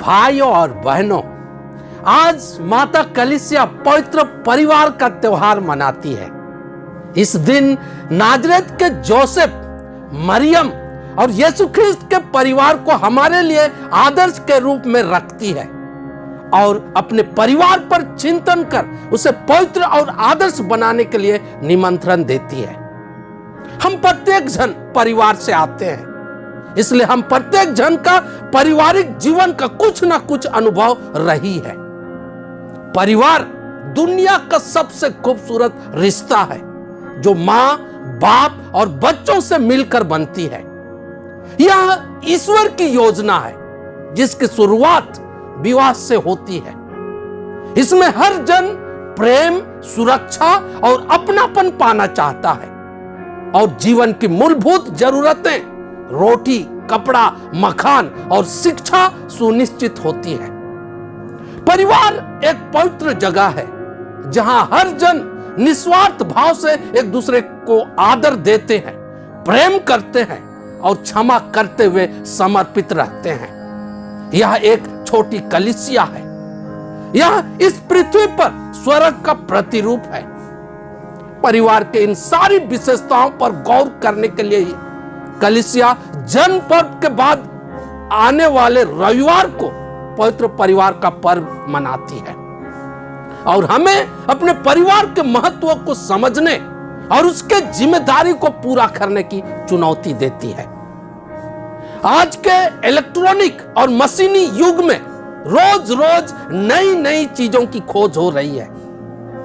भाइयों और बहनों, आज माता कलीसिया पवित्र परिवार का त्योहार मनाती है। इस दिन नाजरेत के जोसेफ, मरियम और यीशु ख्रिस्त के परिवार को हमारे लिए आदर्श के रूप में रखती है और अपने परिवार पर चिंतन कर उसे पवित्र और आदर्श बनाने के लिए निमंत्रण देती है। हम प्रत्येक जन परिवार से आते हैं, इसलिए हम प्रत्येक जन का पारिवारिक जीवन का कुछ ना कुछ अनुभव रही है। परिवार दुनिया का सबसे खूबसूरत रिश्ता है जो मां, बाप और बच्चों से मिलकर बनती है। यह ईश्वर की योजना है जिसकी शुरुआत विवाह से होती है। इसमें हर जन प्रेम, सुरक्षा और अपनापन पाना चाहता है और जीवन की मूलभूत जरूरतें रोटी, कपड़ा, मकान और शिक्षा सुनिश्चित होती है। परिवार एक पवित्र जगह है जहां हर जन निस्वार्थ भाव से एक दूसरे को आदर देते हैं, प्रेम करते हैं और क्षमा करते हुए समर्पित रहते हैं। यह एक छोटी कलीसिया है। यह इस पृथ्वी पर स्वर्ग का प्रतिरूप है। परिवार के इन सारी विशेषताओं पर गौर करने के लिए ही कलीसिया जन्म पर्व के बाद आने वाले रविवार को पवित्र परिवार का पर्व मनाती है और हमें अपने परिवार के महत्व को समझने और उसके जिम्मेदारी को पूरा करने की चुनौती देती है। आज के इलेक्ट्रॉनिक और मशीनी युग में रोज रोज नई नई चीजों की खोज हो रही है।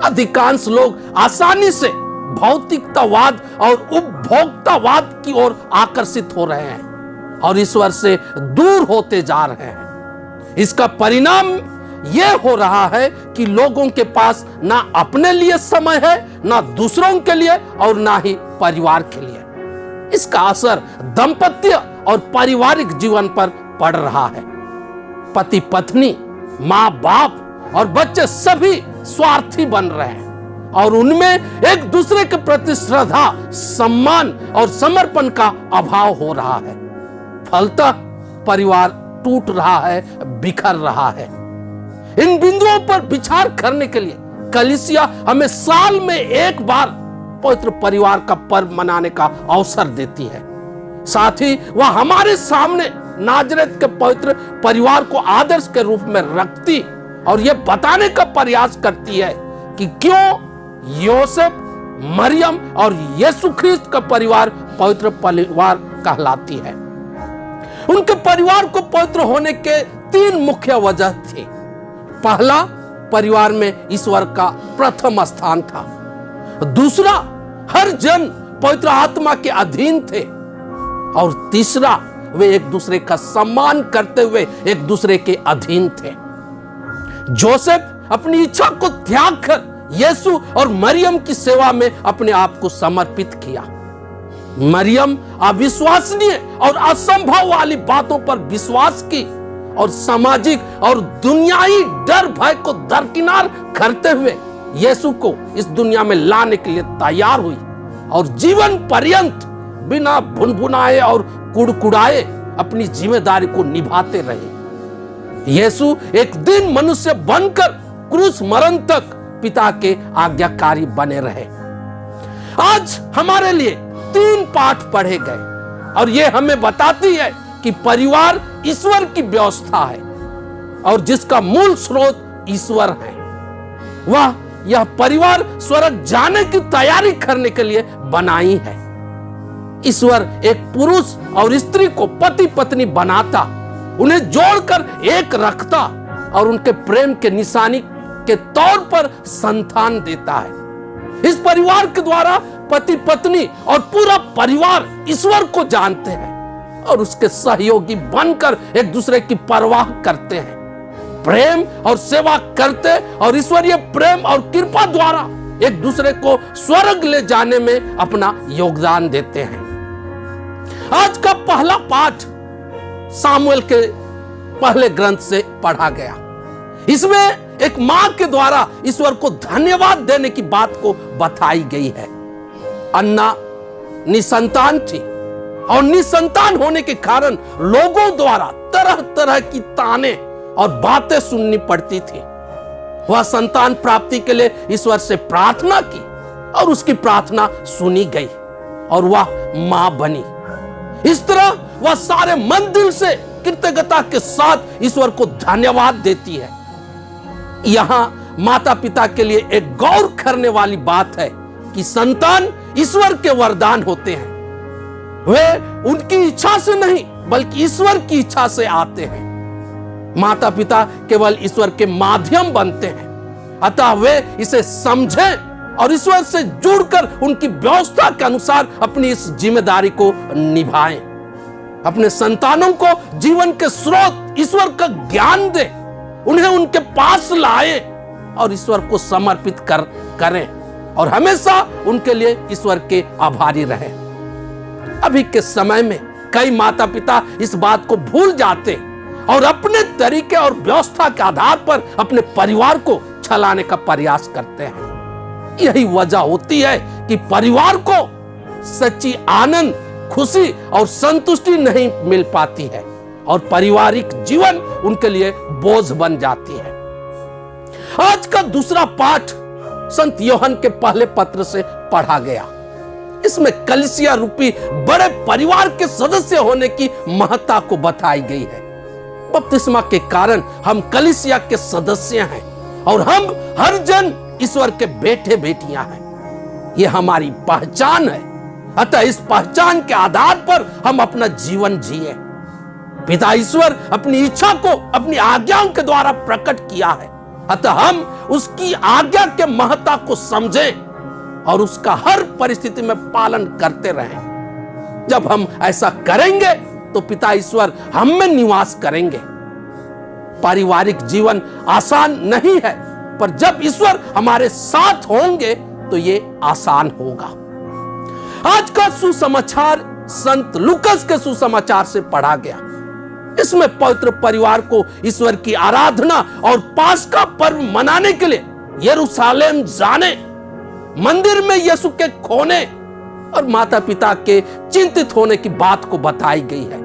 अधिकांश लोग आसानी से भौतिकतावाद और उपभोक्तावाद की ओर आकर्षित हो रहे हैं और ईश्वर से दूर होते जा रहे हैं। इसका परिणाम यह हो रहा है कि लोगों के पास ना अपने लिए समय है, ना दूसरों के लिए और ना ही परिवार के लिए। इसका असर दाम्पत्य और पारिवारिक जीवन पर पड़ रहा है। पति पत्नी, माँ बाप और बच्चे सभी स्वार्थी बन रहे हैं और उनमें एक दूसरे के प्रति श्रद्धा, सम्मान और समर्पण का अभाव हो रहा है। फलतः परिवार टूट रहा है, बिखर रहा है। इन बिंदुओं पर विचार करने के लिए कलीसिया हमें साल में एक बार पवित्र परिवार का पर्व मनाने का अवसर देती है। साथ ही वह हमारे सामने नाजरेत के पवित्र परिवार को आदर्श के रूप में रखती और यह बताने का प्रयास करती है कि क्यों योसेफ, मरियम और यीशु ख्रिस्त का परिवार पवित्र परिवार कहलाती है। उनके परिवार को पवित्र होने के 3 मुख्य वजह थी। पहला, परिवार में ईश्वर का प्रथम स्थान था। दूसरा, हर जन पवित्र आत्मा के अधीन थे और तीसरा, वे एक दूसरे का सम्मान करते हुए एक दूसरे के अधीन थे। जोसेफ अपनी इच्छा को त्याग कर यीशु और मरियम की सेवा में अपने आप को समर्पित किया। मरियम अविश्वसनीय और असंभव वाली बातों पर विश्वास की और सामाजिक और दुनियाई डर भय को दरकिनार करते हुए यीशु को इस दुनिया में लाने के लिए तैयार हुई और जीवन पर्यंत बिना भुनभुनाए और कुड़कुड़ाए अपनी जिम्मेदारी को निभाते रहे। यीशु एक दिन मनुष्य बनकर क्रूस मरण तक पिता के आज्ञाकारी बने रहे। आज हमारे लिए 3 पाठ पढ़े गए और ये हमें बताती है कि परिवार ईश्वर की व्यवस्था है और जिसका मूल स्रोत ईश्वर है। वह यह परिवार स्वर्ग जाने की तैयारी करने के लिए बनाई है। ईश्वर एक पुरुष और स्त्री को पति पत्नी बनाता, उन्हें जोड़कर एक रखता और उनके प्रेम के निशानी के तौर पर संतान देता है। इस परिवार के द्वारा पति पत्नी और पूरा परिवार ईश्वर को जानते हैं और उसके सहयोगी बनकर एक दूसरे की परवाह करते हैं, प्रेम और सेवा करते और ईश्वरीय प्रेम और कृपा द्वारा एक दूसरे को स्वर्ग ले जाने में अपना योगदान देते हैं। आज का पहला पाठ सामुएल के पहले ग्रंथ से पढ़ा गया। इसमें एक मां के द्वारा ईश्वर को धन्यवाद देने की बात को बताई गई है। अन्ना निसंतान थी और निसंतान होने के कारण लोगों द्वारा तरह तरह की ताने और बातें सुननी पड़ती थी। वह संतान प्राप्ति के लिए ईश्वर से प्रार्थना की और उसकी प्रार्थना सुनी गई और वह मां बनी। इस तरह वह सारे मन दिल से कृतज्ञता के साथ ईश्वर को धन्यवाद देती है। यहां माता पिता के लिए एक गौर करने वाली बात है कि संतान ईश्वर के वरदान होते हैं। वे उनकी इच्छा से नहीं बल्कि ईश्वर की इच्छा से आते हैं। माता पिता केवल ईश्वर के माध्यम बनते हैं, अतः वे इसे समझें और ईश्वर से जुड़कर उनकी व्यवस्था के अनुसार अपनी इस जिम्मेदारी को निभाएं। अपने संतानों को जीवन के स्रोत ईश्वर का ज्ञान दे, उन्हें उनके पास लाए और ईश्वर को समर्पित करें और हमेशा उनके लिए ईश्वर के आभारी रहें। अभी के समय में कई माता पिता इस बात को भूल जाते और अपने तरीके और व्यवस्था के आधार पर अपने परिवार को चलाने का प्रयास करते हैं। यही वजह होती है कि परिवार को सच्ची आनंद, खुशी और संतुष्टि नहीं मिल पाती है और पारिवारिक जीवन उनके लिए बोझ बन जाती है। आज का दूसरा पाठ संत यूहन्ना के पहले पत्र से पढ़ा गया। इसमें कलीसिया रूपी बड़े परिवार के सदस्य होने की महत्ता को बताई गई है। बपतिस्मा के कारण हम कलीसिया के सदस्य हैं और हम हर जन ईश्वर के बेटे बेटियां हैं। यह हमारी पहचान है, अतः इस पहचान के आधार पर हम अपना जीवन जिए। पिता ईश्वर अपनी इच्छा को अपनी आज्ञाओं के द्वारा प्रकट किया है, अतः हम उसकी आज्ञा के महत्ता को समझें और उसका हर परिस्थिति में पालन करते रहें। जब हम ऐसा करेंगे तो पिता ईश्वर हम में निवास करेंगे। पारिवारिक जीवन आसान नहीं है, पर जब ईश्वर हमारे साथ होंगे तो ये आसान होगा। आज का सुसमाचार संत लूकस के सुसमाचार से पढ़ा गया। इसमें पवित्र परिवार को ईश्वर की आराधना और पास्का पर्व मनाने के लिए यरूशलेम जाने, मंदिर में यीशु के खोने और माता पिता के चिंतित होने की बात को बताई गई है।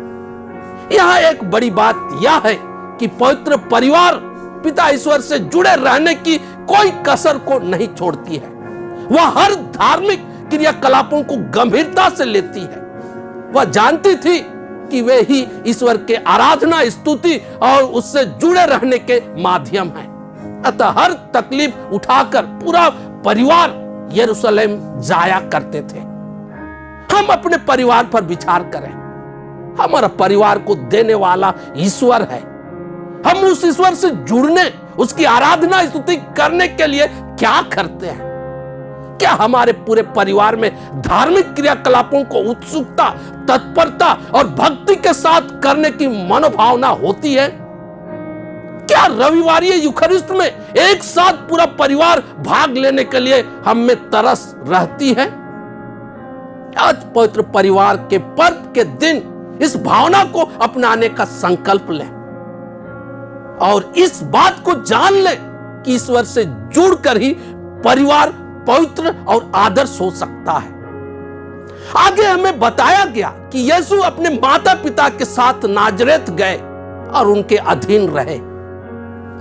यहां एक बड़ी बात यह है कि पवित्र परिवार पिता ईश्वर से जुड़े रहने की कोई कसर को नहीं छोड़ती है। वह हर धार्मिक क्रियाकलापों को गंभीरता से लेती है। वह जानती थी कि वे ही ईश्वर के आराधना, स्तुति और उससे जुड़े रहने के माध्यम हैं। अतः हर तकलीफ उठाकर पूरा परिवार यरूशलेम जाया करते थे। हम अपने परिवार पर विचार करें। हमारा परिवार को देने वाला ईश्वर है। हम उस ईश्वर से जुड़ने, उसकी आराधना, स्तुति करने के लिए क्या करते हैं? क्या हमारे पूरे परिवार में धार्मिक क्रियाकलापों को उत्सुकता, तत्परता और भक्ति के साथ करने की मनोभावना होती है? क्या रविवारीय यूखरिस्ट में एक साथ पूरा परिवार भाग लेने के लिए हम में तरस रहती है? आज पवित्र परिवार के पर्व के दिन इस भावना को अपनाने का संकल्प लें और इस बात को जान लें कि ईश्वर से जुड़कर ही परिवार पवित्र और आदर्श हो सकता है। आगे हमें बताया गया कि यीशु अपने माता पिता के साथ नाजरेत गए और उनके अधीन रहे।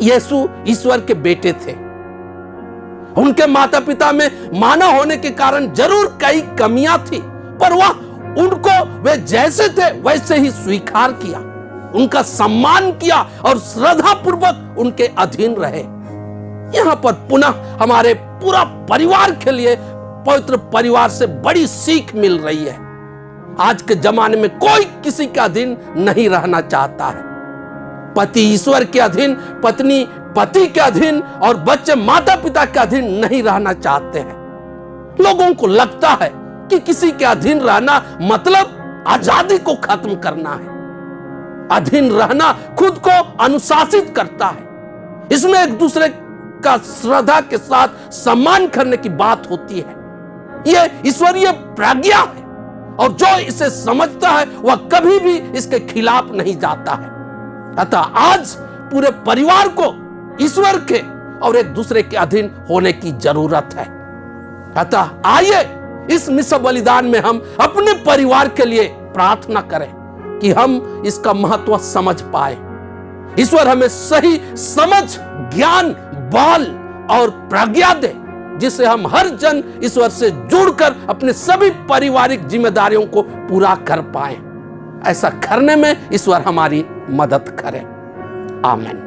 यीशु ईश्वर के बेटे थे। उनके माता पिता में मानव होने के कारण जरूर कई कमियां थी, पर वह उनको वे जैसे थे वैसे ही स्वीकार किया, उनका सम्मान किया और श्रद्धा पूर्वक उनके अधीन रहे। यहां पर पुनः हमारे पूरा परिवार के लिए पवित्र परिवार से बड़ी सीख मिल रही है। आज के जमाने में कोई किसी के अधीन नहीं रहना चाहता है। पति ईश्वर के अधीन, पत्नी पति के अधीन और बच्चे माता पिता के अधीन नहीं रहना चाहते हैं। लोगों को लगता है कि किसी के अधीन रहना मतलब आजादी को खत्म करना है। अधीन रहना खुद को अनुशासित करता है। इसमें एक दूसरे का श्रद्धा के साथ सम्मान करने की बात होती है। यह ईश्वरीय प्रज्ञा है और जो इसे समझता है वह कभी भी इसके खिलाफ नहीं जाता है। अतः आज पूरे परिवार को ईश्वर के और एक दूसरे के अधीन होने की जरूरत है। अतः आइए इस मिसा बलिदान में हम अपने परिवार के लिए प्रार्थना करें कि हम इसका महत्व समझ पाए। ईश्वर हमें सही समझ, ज्ञान, बल और प्रज्ञा दे, जिससे हम हर जन ईश्वर से जुड़कर अपने सभी पारिवारिक जिम्मेदारियों को पूरा कर पाएं। ऐसा करने में ईश्वर हमारी मदद करे। आमीन।